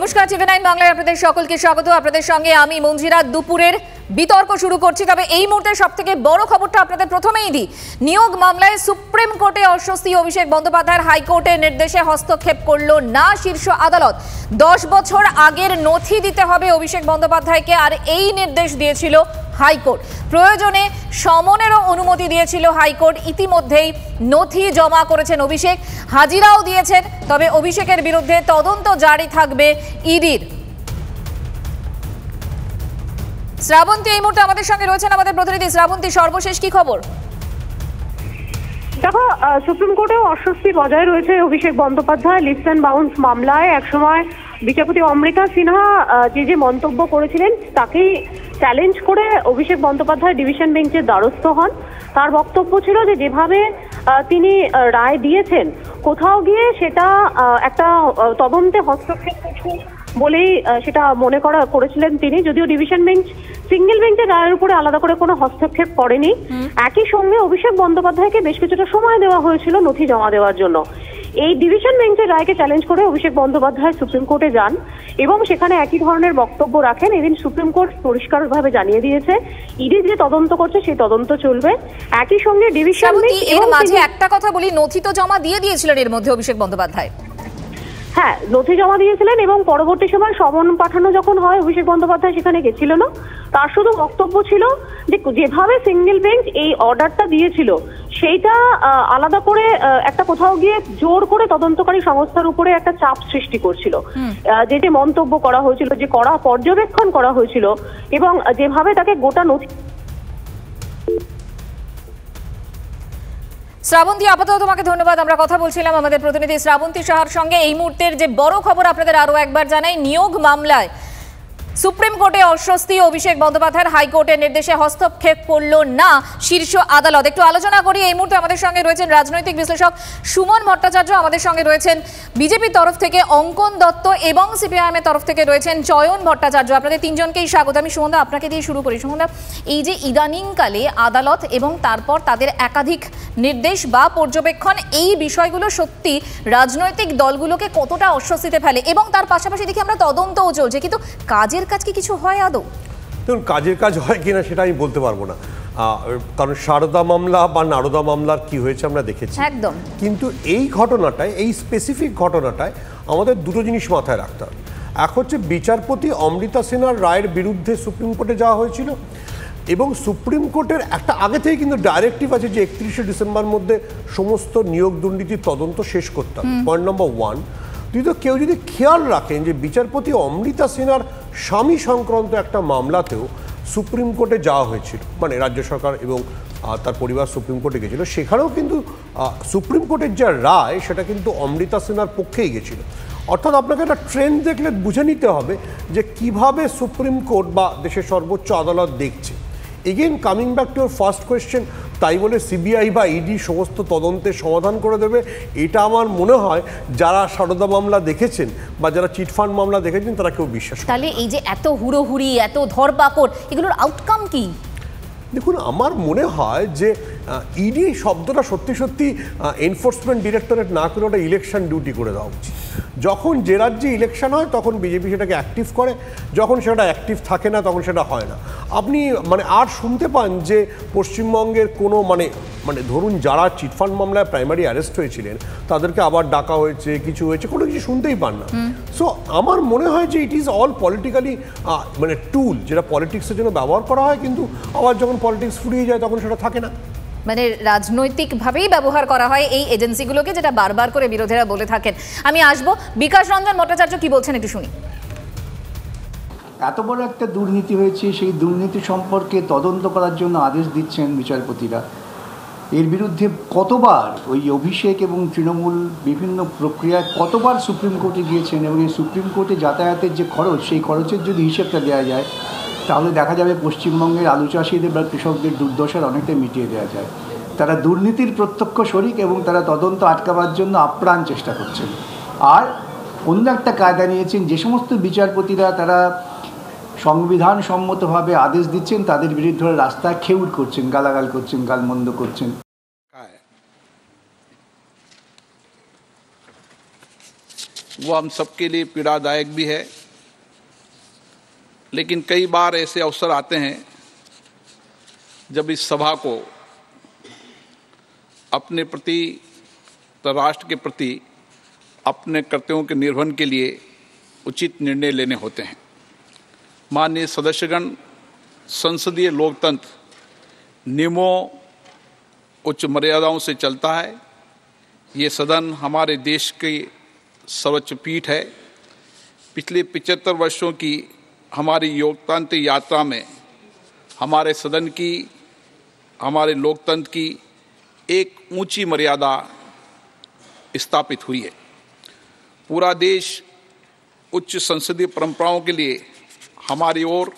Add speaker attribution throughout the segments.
Speaker 1: নমস্কার, টিভি9 বাংলায় আপনাদের সকলকে স্বাগত। আপনাদের সঙ্গে আমি মঞ্জিরা। দুপুরের বিতর্ক শুরু করছি, তবে এই মুহূর্তে সবথেকে বড় খবরটা আপনাদের প্রথমেই দিই। নিয়োগ মামলায় সুপ্রিম কোর্টে অস্বস্তি। অভিষেক বন্দ্যোপাধ্যায়ের হাইকোর্টের নির্দেশে হস্তক্ষেপ করল না শীর্ষ আদালত। 10 বছর আগের নথি দিতে হবে অভিষেক বন্দ্যোপাধ্যায়কে, আর এই নির্দেশ দিয়েছিল হাইকোর্ট। প্রয়োজনে সমনেরও অনুমতি দিয়েছিল হাইকোর্ট। ইতিমধ্যেই নথি জমা করেছেন অভিষেক, হাজিরাও দিয়েছেন। তবে অভিষেকের বিরুদ্ধে তদন্ত জারি থাকবে ইডির। শ্রাবন্তী এই মুহূর্তে আমাদের সঙ্গে রয়েছেন, আমাদের প্রতিনিধি। শ্রাবন্তী, সর্বশেষ কি খবর?
Speaker 2: দেখো, সুপ্রিম কোর্টেও অস্বস্তি বজায় রয়েছে Abhishek Bandyopadhyay list and bounce মামলায়। একসময় বিচারপতি অমৃতা সিনহা যে মন্তব্য করেছিলেন তাকেই চ্যালেঞ্জ করে অভিষেক বন্দ্যোপাধ্যায় ডিভিশন বেঞ্চের দ্বারস্থ হন। তার বক্তব্য ছিল যে যেভাবে তিনি রায় দিয়েছেন, কোথাও গিয়ে সেটা একটা তদন্তে হস্তক্ষেপ করছে বলেই সেটা মনে করেছিলেন তিনি। যদিও ডিভিশন বেঞ্চ সিঙ্গেল বেঞ্চের রায়ের উপরে আলাদা করে কোনো হস্তক্ষেপ করেনি। একই সঙ্গে অভিষেক বন্দ্যোপাধ্যায়কে বেশ কিছুটা সময় দেওয়া হয়েছিল নথি জমা দেওয়ার জন্য। এই ডিভিশন বেঞ্চের রায়কে চ্যালেঞ্জ করে অভিষেক বন্দ্যোপাধ্যায় সুপ্রিম কোর্টে যান এবং সেখানে একই ধরনের বক্তব্য রাখেন। এদিন সুপ্রিম কোর্ট পরিষ্কারভাবে জানিয়ে দিয়েছে ইডি যে তদন্ত করছে সেই তদন্ত চলবে। একই সঙ্গে ডিভিশন বেঞ্চ
Speaker 1: এর মাঝে একটা কথা বলি, নথি তো জমা দিয়ে দিয়েছিলেন এর মধ্যে অভিষেক বন্দ্যোপাধ্যায়।
Speaker 2: হ্যাঁ, নথি জমা দিয়েছিলেন এবং পরবর্তী সময় সমন পাঠানো যখন হয় অভিষেক বন্দ্যোপাধ্যায় সেখানে গেছিল না। তার শুধু বক্তব্য ছিল যে যেভাবে সিঙ্গেল বেঞ্চ এই অর্ডারটা দিয়েছিল সেইটা আলাদা করে একটা কোথাও গিয়ে জোর করে তদন্তকারী সংস্থার উপরে একটা চাপ সৃষ্টি করছিল। যে মন্তব্য করা হয়েছিল, যে কড়া পর্যবেক্ষণ করা হয়েছিল এবং যেভাবে তাকে গোটা নথি।
Speaker 1: শ্রাবন্তী, আপাতত তোমাকে ধন্যবাদ। আমরা কথা বলছিলাম আমাদের প্রতিনিধি শ্রাবন্তী সাহার সঙ্গে। এই মুহূর্তের যে বড় খবর আপনাদের আরো একবার জানাই, নিয়োগ মামলায় সুপ্রিম কোর্টে অস্বস্তি। অভিষেক বন্দ্যোপাধ্যায়ের হাইকোর্টের নির্দেশে হস্তক্ষেপ করল না শীর্ষ আদালত। একটু আলোচনা করি। এই মুহূর্তে আমাদের সঙ্গে রয়েছেন রাজনৈতিক বিশ্লেষক সুমন ভট্টাচার্য, আমাদের সঙ্গে রয়েছেন বিজেপির তরফ থেকে অঙ্কন দত্ত এবং সিপিআইএম এর তরফ থেকে রয়েছেন চয়ন ভট্টাচার্য। আপনাদের তিনজনকেই স্বাগত। আমি সুমনদা আপনাকে দিয়ে শুরু করি। সুমনদা, এই যে ইদানিংকালে আদালত এবং তারপর তাদের একাধিক নির্দেশ বা পর্যবেক্ষণ, এই বিষয়গুলো সত্যি রাজনৈতিক দলগুলোকে কতটা অস্বস্তিতে ফেলে? এবং তার পাশাপাশি দেখি আমরা তদন্তও চলছে, কিন্তু কাজের কাজ কি কিছু হয় আদৌ?
Speaker 3: দেখুন, কাজের কাজ হয় কিনা সেটা আমি বলতে পারবো না, কারণ সারদা মামলা বা নারদা মামলার কি হয়েছে আমরা দেখেছি
Speaker 1: একদম।
Speaker 3: কিন্তু এই ঘটনাটায়, এই স্পেসিফিক ঘটনাটায় আমাদের দুটো জিনিস মাথায় রাখতে হবে। এক হচ্ছে বিচারপতি অমৃতা সিনহার রায়ের বিরুদ্ধে সুপ্রিম কোর্টে যাওয়া হয়েছিল এবং সুপ্রিম কোর্টের একটা আগে থেকে কিন্তু ডাইরেক্টিভ আছে যে 31শে ডিসেম্বর মধ্যে সমস্ত নিয়োগ দুর্নীতির তদন্ত শেষ করতে হবে। Point number 1। দ্বিতীয়, কেউ যদি খেয়াল রাখেন যে বিচারপতি অমৃতা সিনহার স্বামী সংক্রান্ত একটা মামলাতেও সুপ্রিম কোর্টে যাওয়া হয়েছিল, মানে রাজ্য সরকার এবং তার পরিবার সুপ্রিম কোর্টে গেছিল, সেখানেও কিন্তু সুপ্রিম কোর্টের যে রায় সেটা কিন্তু অমৃতা সিনহার পক্ষেই গেছিল। অর্থাৎ আপনাকে একটা ট্রেন্ড দেখলে বুঝে নিতে হবে যে কিভাবে সুপ্রিম কোর্ট বা দেশের সর্বোচ্চ আদালত দেখছে। Again coming back to your first question, তাই বলে সিবিআই বা ইডি সমস্ত তদন্তের সমাধান করে দেবে এটা আমার মনে হয় যারা সারদা মামলা দেখেছেন বা যারা চিটফান্ড মামলা দেখেছেন তারা কেউ বিশ্বাস করে।
Speaker 1: তাহলে এই যে এত হুড়োহুড়ি, এত ধরপাকড়, এগুলোর আউটকাম কি?
Speaker 3: দেখুন, আমার মনে হয় যে ইডি শব্দটা সত্যি সত্যি এনফোর্সমেন্ট ডিরেক্টরেট না করে ওটা ইলেকশন ডিউটি করে দেওয়া উচিত। যখন যে রাজ্যে ইলেকশন হয় তখন বিজেপি সেটাকে অ্যাক্টিভ করে, যখন সেটা অ্যাক্টিভ থাকে না তখন সেটা হয় না। আপনি আর শুনতে পান যে পশ্চিমবঙ্গের কোনো মানে ধরুন যারা চিটফান্ড মামলায় প্রাইমারি অ্যারেস্ট হয়েছিলেন তাদেরকে আবার ডাকা হয়েছে, কিছু হয়েছে, কোনো কিছু শুনতেই পান না। সো আমার মনে হয় যে ইট ইজ অল পলিটিক্যালি টুল, যেটা পলিটিক্সের জন্য ব্যবহার করা হয়, কিন্তু আবার যখন পলিটিক্স ফুরিয়ে যায় তখন সেটা থাকে না।
Speaker 1: মানে রাজনৈতিকভাবেই ব্যবহার করা হয় এই এজেন্সিগুলোকে, যেটা বারবার করে বিরোধীরা বলে থাকেন। আমি আসবো বিকাশ রঞ্জন ভট্টাচার্য, কি বলছেন একটু শুনি।
Speaker 4: এত বড় একটা দুর্নীতি হয়েছে, সেই দুর্নীতি সম্পর্কে তদন্ত করার জন্য আদেশ দিচ্ছেন বিচারপতিরা। এর বিরুদ্ধে কতবার ওই অভিষেক এবং তৃণমূল বিভিন্ন প্রক্রিয়ায় কতবার সুপ্রিম কোর্টে গিয়েছেন এবং এই সুপ্রিম কোর্টে যাতায়াতের যে খরচ, সেই খরচের যদি হিসেবটা দেওয়া যায় তাহলে দেখা যাবে পশ্চিমবঙ্গের আলু চাষিদের বা কৃষকদের দুর্দশার অনেকটা মিটিয়ে দেওয়া যায়। তারা দুর্নীতির প্রত্যক্ষ শরিক এবং তারা তদন্ত আটকাবার জন্য আপ্রাণ চেষ্টা করছেন। আর অন্য একটা কায়দা নিয়েছেন, যে সমস্ত বিচারপতিরা তারা সংবিধান সম্মতভাবে আদেশ দিচ্ছেন তাদের বিরুদ্ধে রাস্তায় খেউড় করছেন, গালাগাল করছেন, গালমন্দ করছেন।
Speaker 5: वो हम सबके लिए पीड़ादायक भी है। लेकिन कई बार ऐसे अवसर आते हैं जब इस सभा को अपने प्रति, राष्ट्र के प्रति अपने कर्तव्यों के निर्वहन के लिए उचित निर्णय लेने होते हैं। माननीय सदस्यगण, संसदीय लोकतंत्र नियमों, उच्च मर्यादाओं से चलता है। ये सदन हमारे देश की सर्वोच्च पीठ है। पिछले 75 वर्षों की हमारी लोकतांत्रिक यात्रा में हमारे सदन की, हमारे लोकतंत्र की एक ऊंची मर्यादा स्थापित हुई है। पूरा देश उच्च संसदीय परंपराओं के लिए हमारी ओर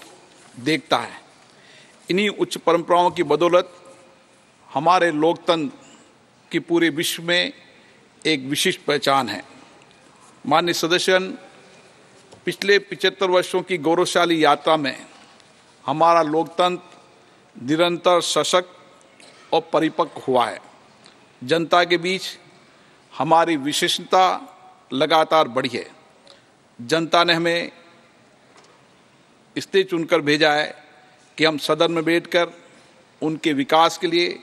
Speaker 5: देखता है। इन्हीं उच्च परंपराओं की बदौलत हमारे लोकतंत्र की पूरे विश्व में एक विशिष्ट पहचान है। माननीय सदस्यगण, पिछले 75 वर्षों की गौरवशाली यात्रा में हमारा लोकतंत्र निरंतर सशक्त और परिपक्व हुआ है। जनता के बीच हमारी विशिष्टता लगातार बढ़ी है। जनता ने हमें इसलिए चुनकर भेजा है कि हम सदन में बैठकर उनके विकास के लिए,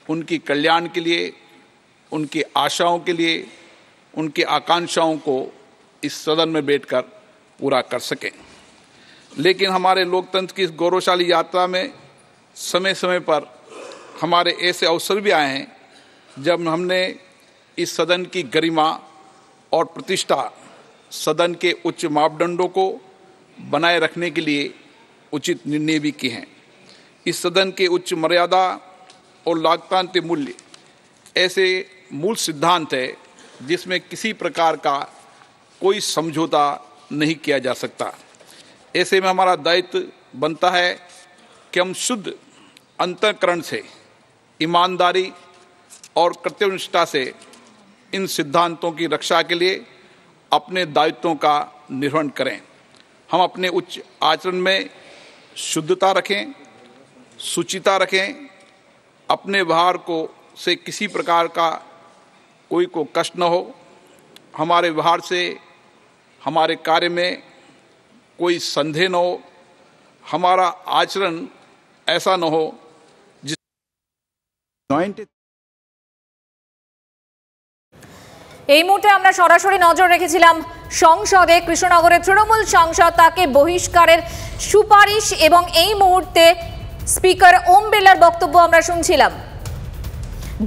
Speaker 5: उनकी कल्याण के लिए, उनकी आशाओं के लिए, उनकी आकांक्षाओं को इस सदन में बैठकर पूरा कर सकें। लेकिन हमारे लोकतंत्र की इस गौरवशाली यात्रा में समय समय पर हमारे ऐसे अवसर भी आए हैं जब हमने इस सदन की गरिमा और प्रतिष्ठा, सदन के उच्च मापदंडों को बनाए रखने के लिए उचित निर्णय भी किए हैं। इस सदन के उच्च मर्यादा और लोकतांत्रिक मूल्य ऐसे मूल सिद्धांत है जिसमें किसी प्रकार का कोई समझौता नहीं किया जा सकता। ऐसे में हमारा दायित्व बनता है कि हम शुद्ध अंतःकरण से, ईमानदारी और कर्तव्यनिष्ठा से इन सिद्धांतों की रक्षा के लिए अपने दायित्वों का निर्वहन करें। हम अपने उच्च आचरण में शुद्धता रखें, शुचिता रखें, अपने व्यवहार को से किसी प्रकार का कोई को कष्ट न हो, हमारे व्यवहार से, हमारे कार्य में कोई संदेह न हो, हमारा आचरण ऐसा न हो जिस
Speaker 1: এই মুহূর্তে আমরা সরাসরি নজর রেখেছিলাম সংসদে কৃষ্ণনগরের তৃণমূল সাংসদ তাকে বহিষ্কারের সুপারিশ এবং এই মুহূর্তে স্পিকার ওম বিড়লার বক্তব্য আমরা শুনছিলাম।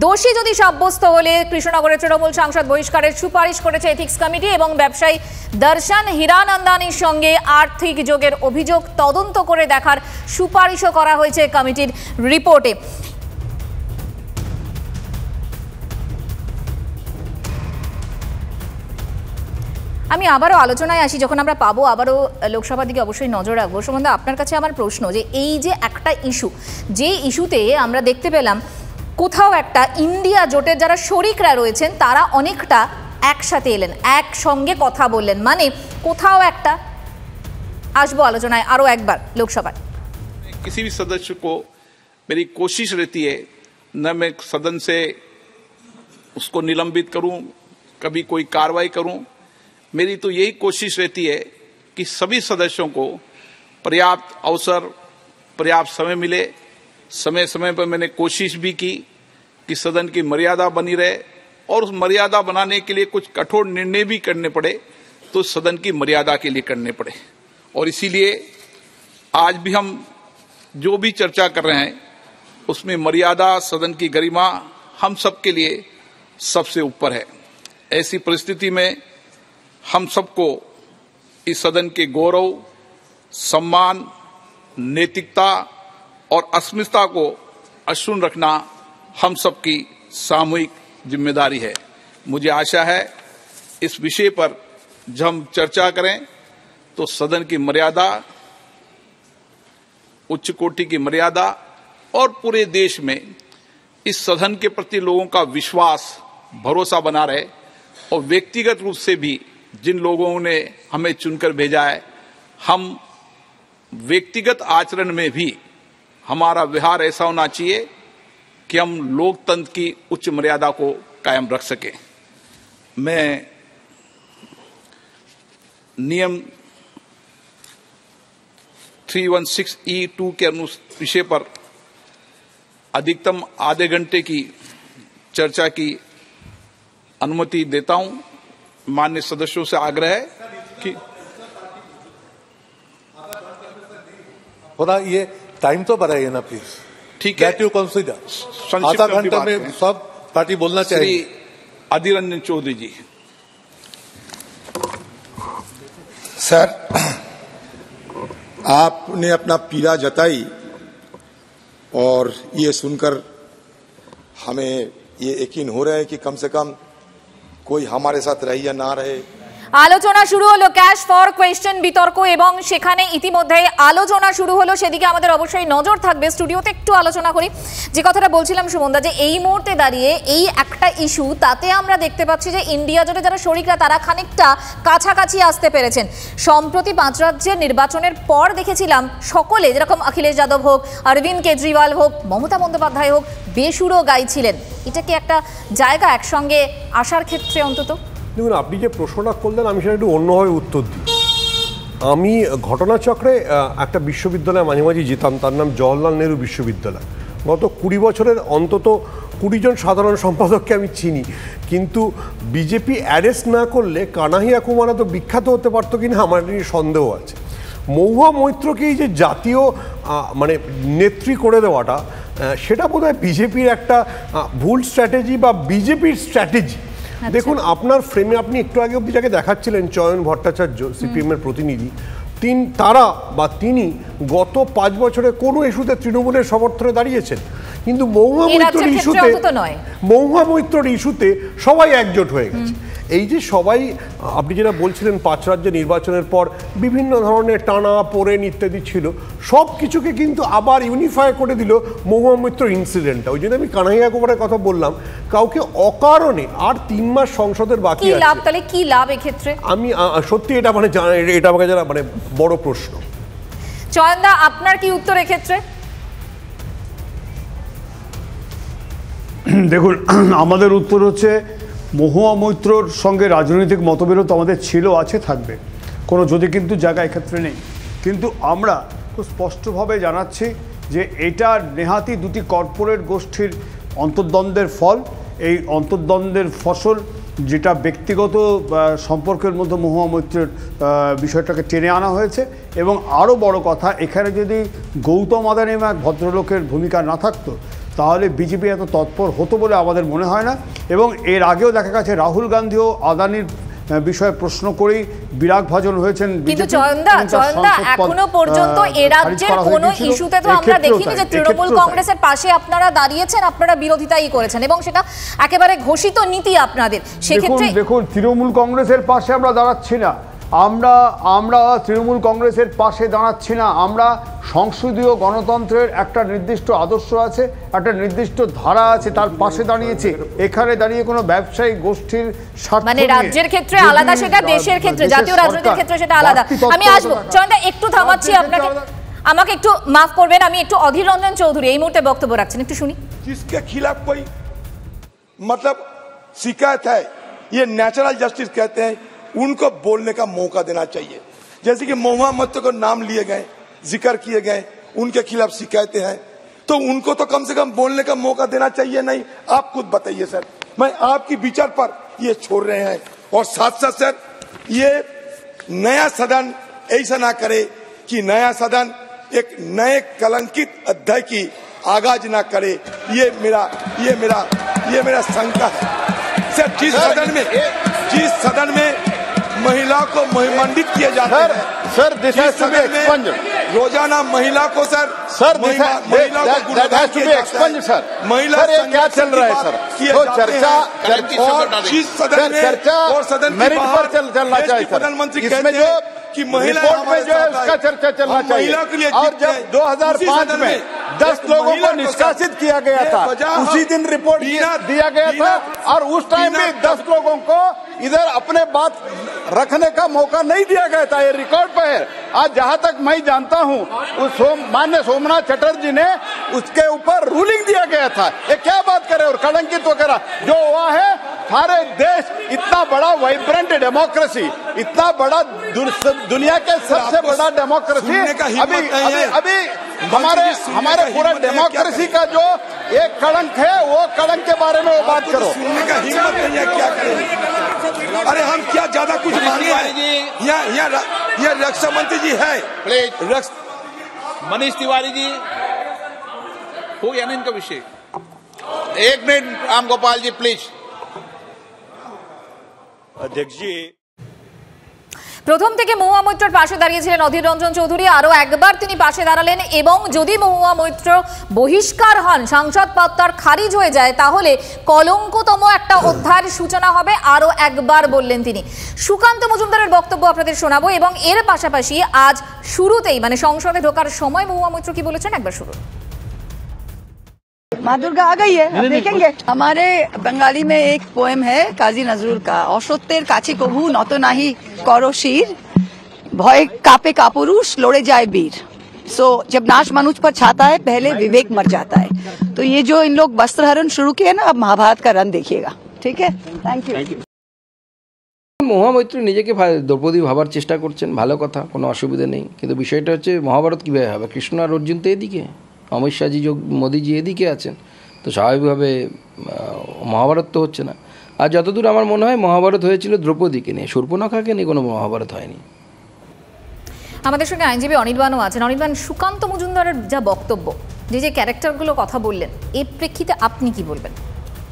Speaker 1: দোষী যদি সাব্যস্ত হলে কৃষ্ণনগরের তৃণমূল সাংসদ বহিষ্কারের সুপারিশ করেছে এথিক্স কমিটি এবং ব্যবসায়ী দর্শন হীরানন্দানির সঙ্গে আর্থিক যোগের অভিযোগ তদন্ত করে দেখার সুপারিশও করা হয়েছে কমিটির রিপোর্টে। আমি আবারও আলোচনায় আসি, যখন আমরা পাবো আবারও লোকসভার দিকে অবশ্যই নজর রাখবো। সম্বন্ধে আপনার কাছে আমার প্রশ্ন যে এই যে একটা ইস্যু, যে ইস্যুতে আমরা দেখতে পেলাম কোথাও একটা ইন্ডিয়া জোটের যারা শরিকরা রয়েছেন তারা অনেকটা একসাথে এলেন, একসঙ্গে কথা বললেন, মানে কোথাও একটা আসবো আলোচনায় আরও একবার লোকসভার।
Speaker 5: किसी भी सदस्य को मेरी कोशिश रहती है न मैं सदन से उसको निलंबित करूं, कभी कोई कार्रवाई करूं। मेरी तो यही कोशिश रहती है कि सभी सदस्यों को पर्याप्त अवसर, पर्याप्त समय मिले। समय समय पर मैंने कोशिश भी की कि सदन की मर्यादा बनी रहे और उस मर्यादा बनाने के लिए कुछ कठोर निर्णय भी करने पड़े तो सदन की मर्यादा के लिए करने पड़े। और इसीलिए आज भी हम जो भी चर्चा कर रहे हैं उसमें मर्यादा, सदन की गरिमा हम सबके लिए सबसे ऊपर है। ऐसी परिस्थिति में हम सबको इस सदन के गौरव, सम्मान, नैतिकता और अस्मिता को अक्षुण्ण रखना हम सबकी सामूहिक जिम्मेदारी है। मुझे आशा है इस विषय पर जब हम चर्चा करें तो सदन की मर्यादा, उच्च कोटि की मर्यादा और पूरे देश में इस सदन के प्रति लोगों का विश्वास, भरोसा बना रहे और व्यक्तिगत रूप से भी जिन लोगों ने हमें चुनकर भेजा है, हम व्यक्तिगत आचरण में भी हमारा व्यवहार ऐसा होना चाहिए कि हम लोकतंत्र की उच्च मर्यादा को कायम रख सकें। मैं नियम 316E2 के विषय पर अधिकतम आधे घंटे की चर्चा की अनुमति देता हूं। माननीय सदस्यों से आग्रह है कि
Speaker 6: ये टाइम तो बढ़ाइए ना प्लीज।
Speaker 5: ठीक है,
Speaker 6: दैट यू कंसीडर। आधा घंटा में सब पार्टी बोलना चाहिए।
Speaker 5: श्री अधीर रंजन चौधरी जी।
Speaker 7: सर, आपने अपना पीड़ा जताई और ये सुनकर हमें ये यकीन हो रहा है कि कम से कम कोई हमारे साथ रहे या ना रहे।
Speaker 1: আলোচনা শুরু হলো ক্যাশ ফর কোয়েশ্চেন বিতর্ক এবং সেখানে ইতিমধ্যে আলোচনা শুরু হলো, সেদিকে আমাদের অবশ্যই নজর থাকবে। স্টুডিওতে একটু আলোচনা করি যে কথাটা বলছিলাম সুমনদা, যে এই মুহূর্তে দাঁড়িয়ে এই একটা ইস্যু, তাতে আমরা দেখতে পাচ্ছি যে ইন্ডিয়া জোটে যারা শরিকরা তারা খানিকটা কাছাকাছি আসতে পেরেছেন। সম্প্রতি 5 রাজ্যের নির্বাচনের পর দেখেছিলাম সকলে, যেরকম অখিলেশ যাদব হোক, অরবিন্দ কেজরিওয়াল হোক, মমতা বন্দ্যোপাধ্যায় হোক, বেসুরো গাইছিলেন। এটা কি একটা জায়গা একসঙ্গে আসার ক্ষেত্রে অন্তত?
Speaker 3: দেখুন, আপনি যে প্রশ্নটা করলেন আমি সেটা একটু অন্যভাবে উত্তর দিই। আমি ঘটনাচক্রে একটা বিশ্ববিদ্যালয়ে মাঝে মাঝে যেতাম, তার নাম জওহরলাল নেহরু বিশ্ববিদ্যালয়। গত 20 বছরের অন্তত 20 জন সাধারণ সম্পাদককে আমি চিনি, কিন্তু বিজেপি অ্যারেস্ট না করলে কানাহিয়া কুমার তো বিখ্যাত হতে পারতো কিনা আমার সন্দেহ আছে। মহুয়া মৈত্রকেই যে জাতীয় মানে নেত্রী করে দেওয়াটা, সেটা বোধহয় বিজেপির একটা ভুল স্ট্র্যাটেজি বা বিজেপির স্ট্র্যাটেজি। দেখুন, আপনার ফ্রেমে আপনি একটু আগে অব্দি যাকে দেখাচ্ছিলেন চয়ন ভট্টাচার্য, সিপিএম এর প্রতিনিধি, তিনি গত 5 বছরে কোনো ইস্যুতে তৃণমূলের সমর্থনে দাঁড়িয়েছেন, কিন্তু মহুয়া মৈত্রর ইস্যুতে সবাই একজোট হয়ে গেছে। এই যে সবাই, আপনি যেটা বলছিলেন 5 রাজ্যে নির্বাচনের পর বিভিন্ন ধরনের টানা পোড়েন ইত্যাদি ছিল, সব কিছুকে কিন্তু আবার ইউনিফাই করে দিল মহুয়া মৈত্র ইনসিডেন্টটা। ওই জন্য আমি কানাইয়া কুমারের কথা বললাম, কাউকে অকারণে আর 3 মাস সংসদের বাকি আছে,
Speaker 1: তাহলে কি লাভ এক্ষেত্রে? আমি
Speaker 3: সত্যি এটা মানে এটা আমাকে যারা মানে বড় প্রশ্ন।
Speaker 1: চয়নদা, আপনার কি উত্তর এক্ষেত্রে?
Speaker 8: দেখুন, আমাদের উত্তর হচ্ছে মহুয়া মৈত্রর সঙ্গে রাজনৈতিক মতবিরোধ আমাদের ছিল, আছে, থাকবে, কোনো যদি কিন্তু জায়গা এক্ষেত্রে নেই। কিন্তু আমরা খুব স্পষ্টভাবে জানাচ্ছি যে এটা নেহাতি দুটি কর্পোরেট গোষ্ঠীর অন্তর্দ্বন্দ্বের ফল। এই অন্তর্দ্বন্দ্বের ফসল, যেটা ব্যক্তিগত সম্পর্কের মধ্যে মহুয়া মৈত্রের বিষয়টাকে টেনে আনা হয়েছে। এবং আরও বড় কথা, এখানে যদি গৌতম আদানি এক ভদ্রলোকের ভূমিকা না থাকতো তাহলে বিজেপি এত তৎপর হতো বলে আমাদের মনে হয় না। এবং এর আগেও দেখা গেছে রাহুল গান্ধীও আদানির বিষয়ে প্রশ্ন করেই বিরাগ ভাজন হয়েছেন।
Speaker 1: কিন্তু চয়নদা, এখনো পর্যন্ত এ রাজ্যের কোনো ইস্যুতে তো আমরা দেখিনি যে তৃণমূল কংগ্রেসের পাশে আপনারা দাঁড়িয়েছেন, আপনারা বিরোধিতাই করেছেন, এবং সেটা একেবারে ঘোষিত নীতি আপনাদের। সেক্ষেত্রে
Speaker 8: দেখুন, তৃণমূল কংগ্রেসের পাশে আমরা দাঁড়াচ্ছি না, আমরা তৃণমূল কংগ্রেসের পাশে দাঁড়াচ্ছি না। আমরা সংসদীয় গণতন্ত্রের একটা নির্দিষ্ট আদর্শ আছে, একটা নির্দিষ্ট ধারা আছে, তার পাশে দাঁড়িয়েছে। এখানে দাঁড়িয়ে কোনো ব্যবসায়ী গোষ্ঠীর স্বার্থ,
Speaker 1: মানে রাজ্যের ক্ষেত্রে আলাদা, সেটা দেশের ক্ষেত্রে, জাতীয় রাজনীতির ক্ষেত্রে সেটা আলাদা। আমি আসবো চয়নদা, একটু থামাচ্ছি আপনাকে, আমাকে একটু মাফ করবেন, আমি একটু অধীর রঞ্জন চৌধুরী এই মুহূর্তে বক্তব্য রাখছেন, একটু শুনি।
Speaker 9: जिसके खिलाफ कोई मतलब शिकायत है, ये नेचुरल जस्टिस कहते हैं, उनको बोलने का मौका देना चाहिए। जैसे कि महुआ मैत्र को नाम लिए गए, जिक्र किए गए, उनके खिलाफ शिकायतें हैं, तो उनको तो कम से कम बोलने का मौका देना चाहिए। नहीं, आप खुद बताइए सर, मैं आपकी विचार पर ये छोड़ रहे हैं। और साथ साथ सर, ये नया सदन ऐसा ना करे कि नया सदन एक नए कलंकित अध्याय की आगाज ना करे। ये मेरा शंका है सर। जिस सदन में महिला को महिमान्वित किया जाता है सर, रोजाना महिला को सर महिला क्या चल रहा है सर, तो चर्चा और जिस सदन में और सदन मेरिट पर चलना चाहिए प्रधानमंत्री कहते हैं कि महिला में जो है उसका चर्चा चलना चाहिए। और जब 2005 में 10 लोगों को निष्कासित किया गया था, उसी दिन रिपोर्ट दिया गया था, और उस टाइम भी 10 लोगों को इधर अपने बात रखने का मौका नहीं दिया गया था। ये रिकॉर्ड पर है। आज जहां तक मैं जानता हूं, उस माननीय सोमनाथ चटर्जी ने उसके ऊपर रूलिंग दिया गया था। ये क्या बात करे, और कलंकित वगैरह जो हुआ है
Speaker 10: सारे देश इतना बड़ा वाइब्रेंट डेमोक्रेसी, इतना बड़ा दुनिया के सबसे बड़ा डेमोक्रेसी, अभी हमारे पूरा डेमोक्रेसी का जो एक कलंक है, वो कलंक के बारे में वो बात करो।
Speaker 9: सुनने का हिम्मत नहीं है, क्या करें? अरे हम क्या ज्यादा कुछ मांगे हैं? ये रक्षा मंत्री जी है,
Speaker 5: मनीष तिवारी जी, हो गया ना इनका विषय? एक मिनट राम गोपाल जी प्लीज।
Speaker 10: अध्यक्ष जी,
Speaker 1: প্রথম থেকে মহুয়া মৈত্রর পাশে দাঁড়িয়েছিলেন অধীর রঞ্জন চৌধুরী, আরো একবার তিনি পাশে দাঁড়ালেন এবং যদি মহুয়া মৈত্র বহিষ্কার হন, সাংসদ পদ তার খারিজ হয়ে যায়, তাহলে কলঙ্কতম একটা অধ্যায়ের সূচনা হবে, আরো একবার বললেন তিনি। সুকান্ত মজুমদারের বক্তব্য আপনাদের শোনাবো এবং এর পাশাপাশি আজ শুরুতেই মানে সংসদে ঢোকার সময় মহুয়া মৈত্র কি বলেছেন একবার শুনুন।
Speaker 11: माँ दुर्गा आ गई है, अब देखेंगे। हमारे बंगाली में एक पोएम है काजी नजरुल का, অসত্যের কাছে কভু নত নাহি করো শির, ভয় कापे कापुरुष लौड़े जाए वीर। सो जब नाश मनुष्य पर छाता है पहले विवेक मर जाता है। तो ये जो इन लोग वस्त्र हरण शुरू किए ना, अब महाभारत का रन देखिएगा। ठीक है, थैंक यू।
Speaker 12: মহুয়া মৈত্র নিজেকে দ্রৌপদী ভাবার চেষ্টা করছেন, ভালো কথা, কোনো অসুবিধা নেই, কিন্তু বিষয়টা হচ্ছে মহাভারত কীভাবে হবে? কৃষ্ণ আর অর্জুন তো এদিকে, অমিত শাহজি মোদিজি এদিকে আছেন, তো স্বাভাবিকভাবে মহাভারত তো হচ্ছে না। আর যতদূর আমার মনে হয় মহাভারত হয়েছিল দ্রৌপদীকে নিয়ে, শূর্পণখাকে নিয়ে কোনো মহাভারত হয়নি।
Speaker 1: আমাদের সঙ্গে আইনজীবী অনির্বাণও আছেন। অনির্বাণ, সুকান্ত মজুমদারের যা বক্তব্য, যে ক্যারেক্টারগুলো কথা বললেন, এর প্রেক্ষিতে আপনি কি বলবেন?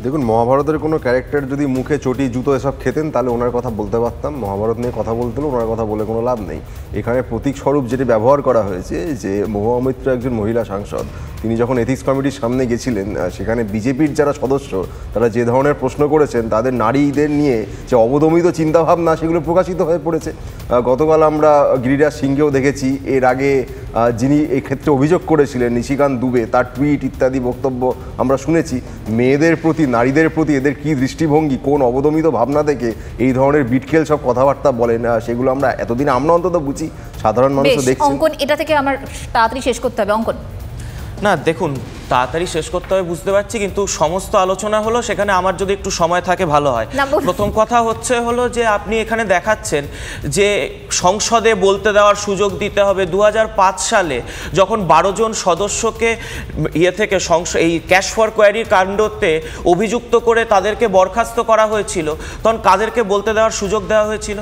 Speaker 13: দেখুন, মহাভারতের কোনো ক্যারেক্টার যদি মুখে চটি জুতো এসব খেতেন তাহলে ওনার কথা বলতে পারতাম, মহাভারত নিয়ে কথা বলতে হলে ওনার কথা বলে কোনো লাভ নেই। এখানে প্রতীক স্বরূপ যেটি ব্যবহার করা হয়েছে যে মহুয়া মৈত্র একজন মহিলা সাংসদ, তিনি যখন এথিক্স কমিটির সামনে গেছিলেন, সেখানে বিজেপির যারা সদস্য তারা যে ধরনের প্রশ্ন করেছেন, তাদের নারীদের নিয়ে যে অবদমিত চিন্তাভাবনা সেগুলো প্রকাশিত হয়ে পড়েছে। গতকাল আমরা গিরিরাজ সিংকেও দেখেছি, এর আগে যিনি এই ক্ষেত্রে অভিযোগ করেছিলেন নিশিকান্ত দুবে, তার টুইট ইত্যাদি বক্তব্য আমরা শুনেছি। মেয়েদের প্রতি, নারীদের প্রতি এদের কী দৃষ্টিভঙ্গি, কোন অবদমিত ভাবনা থেকে এই ধরনের বিটখেল সব কথাবার্তা বলেন, সেগুলো আমরা এতদিন আমরা অন্তত বুঝি, সাধারণ মানুষ দেখছি।
Speaker 1: অঙ্কন, এটা থেকে আমার তাড়াতাড়ি শেষ করতে হবে। অঙ্কন,
Speaker 14: না দেখুন, তাড়াতাড়ি শেষ করতে হবে বুঝতে পারছি, কিন্তু সমস্ত আলোচনা হলো, সেখানে আমার যদি একটু সময় থাকে ভালো হয়। প্রথম কথা হলো যে আপনি এখানে দেখাচ্ছেন যে সংসদে বলতে দেওয়ার সুযোগ দিতে হবে। 2005 সালে যখন 12 জন সদস্যকে থেকে এই ক্যাশ ফর কোয়ারির কাণ্ডতে অভিযুক্ত করে তাদেরকে বরখাস্ত করা হয়েছিল, তখন কাদেরকে বলতে দেওয়ার সুযোগ দেওয়া হয়েছিল?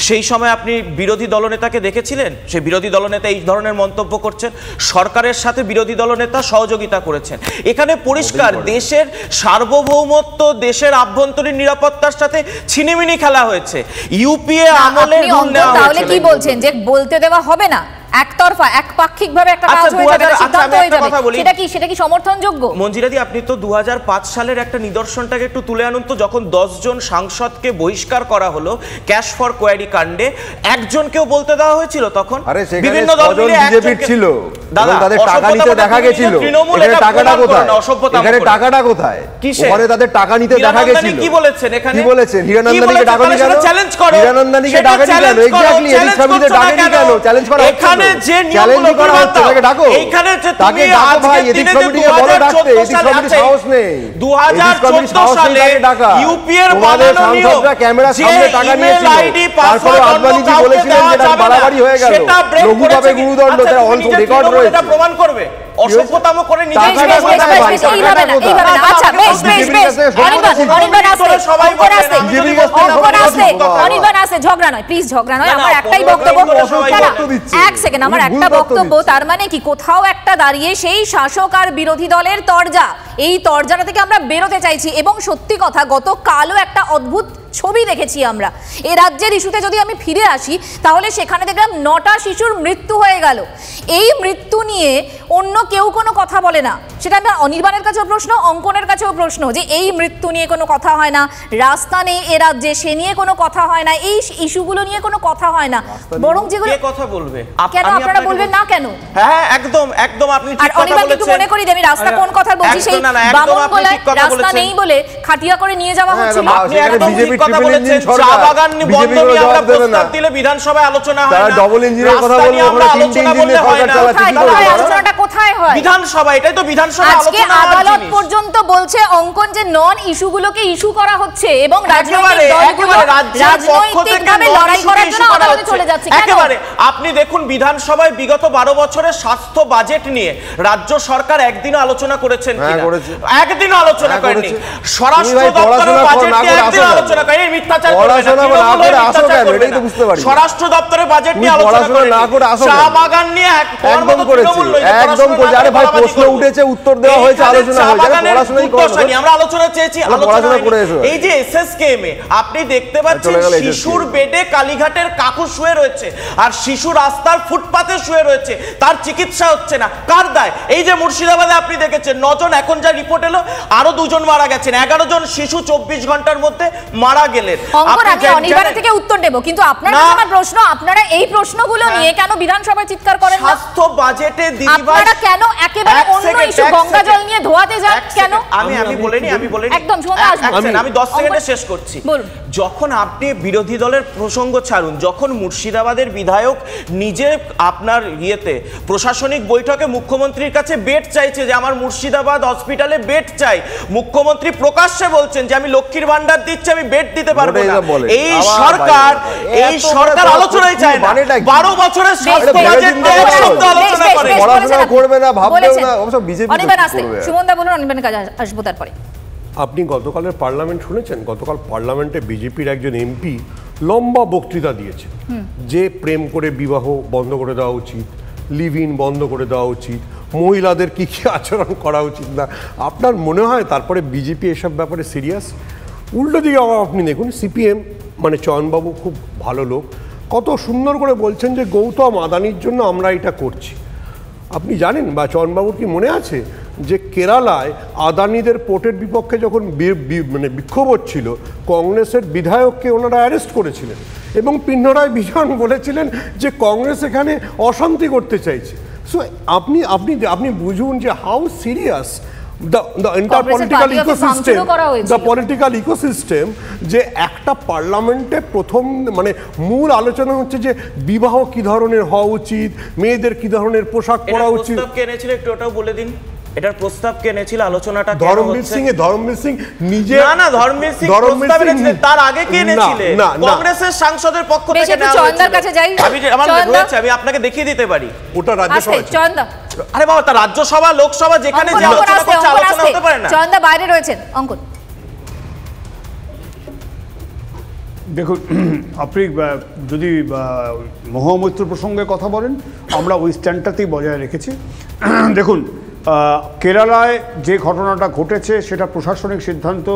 Speaker 14: সেই সময় আপনি বিরোধী দলনেতাকে দেখেছিলেন? সেই বিরোধী দলনেতা এই ধরনের মন্তব্য করছেন, সরকারের সাথে বিরোধী দলনেতা সহযোগিতা করেছেন। এখানে পরিষ্কার দেশের সার্বভৌমত্ব, দেশের আভ্যন্তরীণ নিরাপত্তার সাথে ছিনিমিনি খেলা হয়েছে। ইউপিএ আমলে
Speaker 1: তাহলে কি বলছেন যে বলতে দেওয়া হবে না? একতরফা, একপাক্ষিকভাবে একটা কাজ হয়ে যাবে, সিদ্ধান্ত হয়ে যাবে, সেটা কি সমর্থনযোগ্য?
Speaker 14: মঞ্জিরাদি, আপনি তো 2005 সালের একটা নিদর্শনটাকে একটু তুলে আনুন তো, যখন 10 জন সাংসদকে বহিষ্কার করা হলো ক্যাশ ফর কোয়ারি কাণ্ডে, একজনকেও বলতে দেওয়া হয়েছিল তখন? বিভিন্ন দল মিলে বিজেপি ছিল, দাদা তাদের টাকা নিতে দেখা গেছিল, এখানে টাকাটা কোথায়? এখানে টাকাটা কোথায়? ওখানে তাদের টাকা নিতে দেখা গেছিল। কি বলেছেন এখানে? কি বলেছেন? হীরানন্দনীকে টাকা নিয়ে কেন? চ্যালেঞ্জ করো। হীরানন্দনীকে টাকা নিয়ে কেন? এক্স্যাক্টলি, এদিক সমিতিতে টাকা নিয়ে কেন? চ্যালেঞ্জ করা হচ্ছে। যে নিয়মগুলো করা হচ্ছে তাকে ডাকো, এইখানে যে তুমি আজকে এদিক কমিটিকে বলো ডাকতে, এদিক কমিটির সাহস নেই। 2014 সালে ইউপি এর বানানো নিয়ম, ক্যামেরার সামনে টাকা নিয়েছিল, তারপরে আদবানিজি বলেছিলেন যেটা বাড়াবাড়ি হয়ে গেল, লঘুভাবে গুরুদণ্ড, তার অন রেকর্ড রয়েছে, এটা প্রমাণ করবে। অসভ্যতাম করে নিজেই
Speaker 1: ঝগড়া নয়, প্লিজ ঝগড়া নয়, আমার একটাই বক্তব্য, এক সেকেন্ড, আমার একটা বক্তব্য। তার মানে কি কোথাও একটা দাঁড়িয়ে সেই শাসক আর বিরোধী দলের তরজা, এই তরজাটা থেকে আমরা বেরোতে চাইছি। এবং সত্যি কথা, গতকালও একটা অদ্ভুত ছবি দেখেছি আমরা। এই রাজ্যের ইস্যুতে যদি আমি ফিরে আসি, তাহলে সেখানে দেখলাম 9টা শিশুর মৃত্যু হয়ে গেল। এই মৃত্যু নিয়ে অন্য কেউ কোনো কথা বলে না। সেটা আমার অনির্বাণের কাছেও প্রশ্ন, অঙ্কনের কাছেও প্রশ্ন, যে এই মৃত্যু নিয়ে কোনো কথা হয় না, রাস্তা নেই এ রাজ্যে সে নিয়ে কোনো কথা হয় না, এই ইস্যুগুলো নিয়ে কোনো কথা হয় না, বরং যেগুলো
Speaker 14: কথা বলবে
Speaker 1: কেন আপনারা বলবেন না কেন?
Speaker 14: হ্যাঁ একদম একদম, আপনি ঠিক কথা বলেছেন। একটু
Speaker 1: মনে করি আমি রাস্তা কোন কথা বলছি, সেই বামনগোলায় রাস্তা নেই বলে খাটিয়া করে নিয়ে যাওয়া হচ্ছিল।
Speaker 14: আপনি একদম ঠিক কথা বলেছেন। চা বাগান বন্ধ নিয়ে আমরা প্রস্তাব দিলে বিধানসভায় আলোচনা হয় না, ডাবল ইঞ্জিনের কথা বলবো, আমরা 3 ইঞ্জিনের সরকার চালাচ্ছে,
Speaker 1: আলোচনাটা কোথায় হয়? বিধানসভায়
Speaker 14: এটাই তো বিধানসভা
Speaker 1: আজকে আদালত পর্যন্ত বলছে অঙ্কন যে নন ইস্যুগুলোকে ইস্যু করা হচ্ছে এবং রাজনৈতিক দলগুলো রাজনৈতিকভাবে লড়াই করার জন্য আদালতে চলে যাচ্ছে।
Speaker 14: একেবারে আপনি দেখুন বিধানসভায় বিগত 12 বছরের স্বাস্থ্য বাজেট নিয়ে রাজ্য সরকার একদিনও আলোচনা করেছেন কিনা? একদিনও আলোচনা করেনি। স্বরাষ্ট্র দপ্তরের বাজেট নিয়ে একদিনও আলোচনা করেনি। মিথ্যাচার করবেন না। স্বরাষ্ট্র দপ্তরের বাজেট নিয়ে আলোচনা করেনি। চা বাগান নিয়ে একদম করেছে,
Speaker 13: একদম করেছে। আরে ভাই প্রশ্ন উঠেছে, উত্তর দেওয়া হয়েছে, আলোচনা হয়েছে, পড়াশোনাই করেনি।
Speaker 14: আমরা আলোচনা চেয়েছি, আলোচনা করে এসো। এই যে এসএসকেএম এ আপনি দেখতে পাচ্ছেন শিশুর বেডে কালীঘাটের কাকু শুয়ে রয়েছে আর শিশু রাস্তার ফুটপাতে শুয়ে রয়েছে, তার চিকিৎসা হচ্ছে না। কার দায়? এই যে মুর্শিদাবাদে আপনি দেখেছেন 9 জন, এখন যা রিপোর্ট এলো আরো 2 জন মারা গেছেন, 11 জন শিশু 24 ঘন্টার মধ্যে মারা গেলেন।
Speaker 1: আমি অনিবার্য থেকে উত্তর দেব, কিন্তু আপনারা আমার প্রশ্ন, আপনারা এই প্রশ্নগুলো নিয়ে কেন বিধানসভায় চিৎকার করেন?
Speaker 14: স্বাস্থ্য বাজেটে দিদিভাই
Speaker 1: আপনারা কেন একেবারে অন্য ইস্যু গঙ্গা জল নিয়ে ধোয়াতে যান কেন?
Speaker 14: আমি বলিনি
Speaker 1: একদম
Speaker 14: আমি 10 সেকেন্ডে শেষ করছি। যখন আপনি বিরোধী দলের প্রসঙ্গ ছাড়ুন, যখন মুর্শিদাবাদের বিধায়ক নিজে আপনার প্রশাসনিক বৈঠকে মুখ্যমন্ত্রীর কাছে বেড চাইছে যে আমার মুর্শিদাবাদ হসপিটালে বেড চাই, মুখ্যমন্ত্রী প্রকাশ্যে বলছেন যে আমি লক্ষ্মীর ভান্ডার দিচ্ছি, আমি বেড দিতে পারবো না। এই সরকার আলোচনাই চায় না। 12 বছরের স্বাস্থ্য বাজেট নিয়ে আলোচনা করে
Speaker 13: পড়াশোনা করবে না, ভাববেও না, অবশ্য বিজেপি
Speaker 1: করবে। সুমনদা বলুন, অনির্বাণ কাজে আসবো তারপরে।
Speaker 3: আপনি গতকালের পার্লামেন্ট শুনেছেন? গতকাল পার্লামেন্টে বিজেপির একজন এমপি লম্বা বক্তৃতা দিয়েছে যে প্রেম করে বিবাহ বন্ধ করে দেওয়া উচিত, লিভ ইন বন্ধ করে দেওয়া উচিত, মহিলাদের কী কী আচরণ করা উচিত না। আপনার মনে হয় তারপরে বিজেপি এসব ব্যাপারে সিরিয়াস? উল্টো দিকে আপনি দেখুন, সিপিএম মানে চয়নবাবু খুব ভালো লোক, কত সুন্দর করে বলছেন যে গৌতম আদানির জন্য আমরা এটা করছি। আপনি জানেন বা চয়নবাবুর কি মনে আছে যে কেরালায় আদানিদের পোর্টের বিপক্ষে যখন বিক্ষোভ হচ্ছিল, কংগ্রেসের বিধায়ককে ওনারা অ্যারেস্ট করেছিলেন এবং পিন্নরায় বিজন বলেছিলেন যে কংগ্রেস এখানে অশান্তি করতে চাইছে। সো আপনি বুঝুন যে how serious the entire political ecosystem যে একটা পার্লামেন্টে প্রথম মানে মূল আলোচনা হচ্ছে যে বিবাহ কি ধরনের হওয়া উচিত, মেয়েদের কি ধরনের পোশাক পরা উচিত।
Speaker 14: প্রস্তাব কে এনেছিল একটু ওটাও বলে দিন। এটার প্রস্তাব কে এনেছিল, আলোচনাটা কেন হচ্ছে?
Speaker 3: ধর্মবীর সিং নিজে।
Speaker 14: না ধর্মবীর সিং প্রস্তাব এনেছিলেন, তার আগে কে এনেছিলেন? কংগ্রেসের সাংসদের পক্ষ থেকে না।
Speaker 1: চয়নদার কাছে যাই,
Speaker 14: আমি আপনাকে দেখিয়ে দিতে পারি।
Speaker 3: ওটা রাজ্যসভা।
Speaker 1: চয়নদা,
Speaker 14: আরে বাবা, তা রাজ্যসভা লোকসভা যেখানে যে আলোচনা করছে, আলোচনা হতে পারে না?
Speaker 1: চয়নদা বাইরে রয়েছেন। অঙ্কন,
Speaker 8: দেখুন, আপনি যদি মহামৈত্র প্রসঙ্গে কথা বলেন, আমরা ওই স্ট্যান্ডটাতেই বজায় রেখেছি। দেখুন, কেরালায় যে ঘটনাটা ঘটেছে সেটা প্রশাসনিক সিদ্ধান্ত।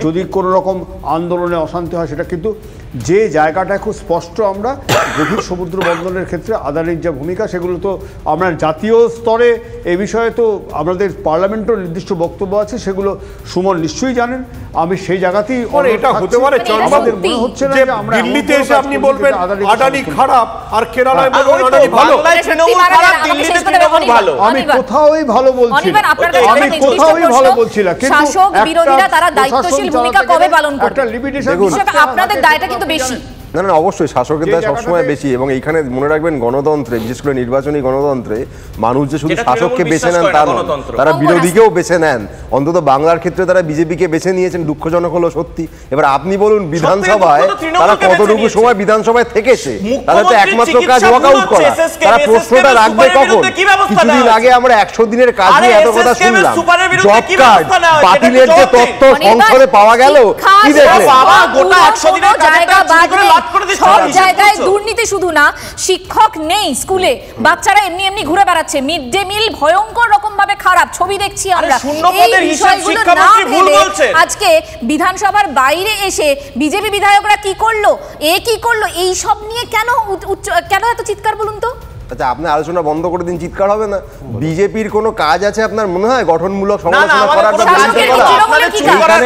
Speaker 8: যদি কোনো রকম আন্দোলনে অশান্তি হয় সেটা, কিন্তু যে জায়গাটা খুব স্পষ্ট, আমরা গভীর সমুদ্র বন্দরের ক্ষেত্রে আদানির যা ভূমিকা, সেগুলো তো আমরা জাতীয় স্তরে এ বিষয়ে তো আমাদের পার্লামেন্টের নির্দিষ্ট বক্তব্য আছে, সেগুলো সুমন নিশ্চয়ই জানেন। আমি সেই জায়গাতেই
Speaker 3: এটা হতে পারে মনে হচ্ছে না যে আমরা দিল্লিতে এসে আপনি বলবেন আদানি খারাপ আর কেরালায় বলবেন আদানি ভালো।
Speaker 8: আমি কোথাওই ভালো বলছি না, আমি কোথাওই ভালো বলছি না, কিন্তু
Speaker 1: শাসক বিরোধীরা তারা দায়িত্বশীল ভূমিকা কবে পালন করবে? একটা লিমিটেশন হিসেবে আপনাদের দায়টা কিন্তু বেশি।
Speaker 13: না, অবশ্যই শাসকের দায় সবসময় বেশি। এবং এইখানে মনে রাখবেন, গণতন্ত্রে, বিশেষ করে নির্বাচনী গণতন্ত্রে, মানুষ যে শুধু শাসককে বেছে নেন তা নয়, তারা বিরোধীকেও বেছে নেন। অন্তত বাংলার ক্ষেত্রে তারা বিজেপিকে বেছে নিয়েছেন, দুঃখজনক হলো সত্যি। এবার আপনি বলুন, বিধানসভায় তারা কতটুকু সময় বিধানসভায় থেকেছে? তারা তো একমাত্র কাজ ওয়াকআউট করা। তারা প্রশ্নটা রাখবে কখন? কিছুদিন আগে আমরা 100 দিনের কাজ নিয়ে এত কথা শুনলাম, জব কার্ড বাতিলের যে তথ্য সংসদে পাওয়া গেল, কি দেখলেন?
Speaker 1: সব জায়গায় দুর্নীতি, শুধু না, শিক্ষক নেই স্কুলে, বাচ্চারা এমনি এমনি ঘুরে বেড়াচ্ছে, মিড ডে মিল ভয়ঙ্কর রকম ভাবে খারাপ, ছবি দেখছি আমরা। আজকে বিধানসভার বাইরে এসে বিজেপি বিধায়করা কি করলো, কি করলো, এই সব নিয়ে কেন এত চিৎকার বলুন তো?
Speaker 13: আচ্ছা, আপনি আলোচনা বন্ধ করে দিন, চিৎকার হবে না। বিজেপির কোনো কাজ আছে আপনার মনে হয় গঠনমূলক সমালোচনা করার বা বিরোধিতা করার?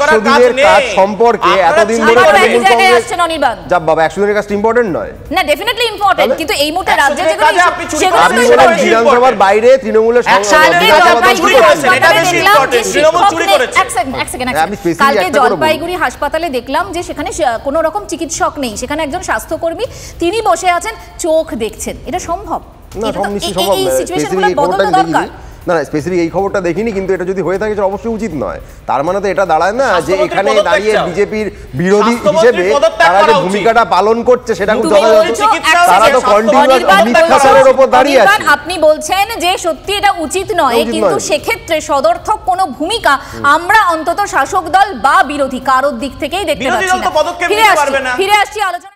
Speaker 13: 100 দিনের কাজ সম্পর্কে এতদিন ধরে যা বাবা 100 দিনের কাজ ইম্পর্টেন্ট নয়?
Speaker 1: না, ডেফিনেটলি ইম্পর্টেন্ট, কিন্তু এই মুহূর্তে রাজ্যে যেগুলো
Speaker 13: আপনি বিধানসভার বাইরে তৃণমূলের
Speaker 1: কালকে জলপাইগুড়ি হাসপাতালে দেখলাম যে সেখানে কোনো রকম চিকিৎসক নেই, সেখানে একজন স্বাস্থ্যকর্মী, তিনি বসে আছেন, চোখ দেখছেন। এটা সম্ভব?
Speaker 13: না সব নিশ্চয়ই সম্ভব
Speaker 1: এই
Speaker 13: নয়।
Speaker 1: সিচুয়েশনগুলো
Speaker 13: Specific এই
Speaker 1: বদলানো
Speaker 13: খবরটা
Speaker 1: দরকার।
Speaker 13: দেখিনি। না স্পেসিফিক এই খবরটা দেখিনি, কিন্তু এটা যদি হয়ে থাকে সেটা অবশ্যই উচিত নয়। তার মানে তো এটা দাঁড়ায় না যে এখানে দাঁড়িয়ে বিজেপির বিরোধী হিসেবে তারা যে ভূমিকাটা পালন করছে সেটা খুব যথাযথ। তারা তো কন্টিনিউয়াস মিথ্যাচারের উপর দাঁড়িয়ে আছে।
Speaker 1: আপনি বলছেন যে সত্যি এটা উচিত নয়, কিন্তু সেক্ষেত্রে সদর্থক কোনো ভূমিকা আমরা অন্তত শাসক দল বা বিরোধী কারোর দিক থেকেই দেখতে পাচ্ছি না। ফিরে আসছি আলোচনা।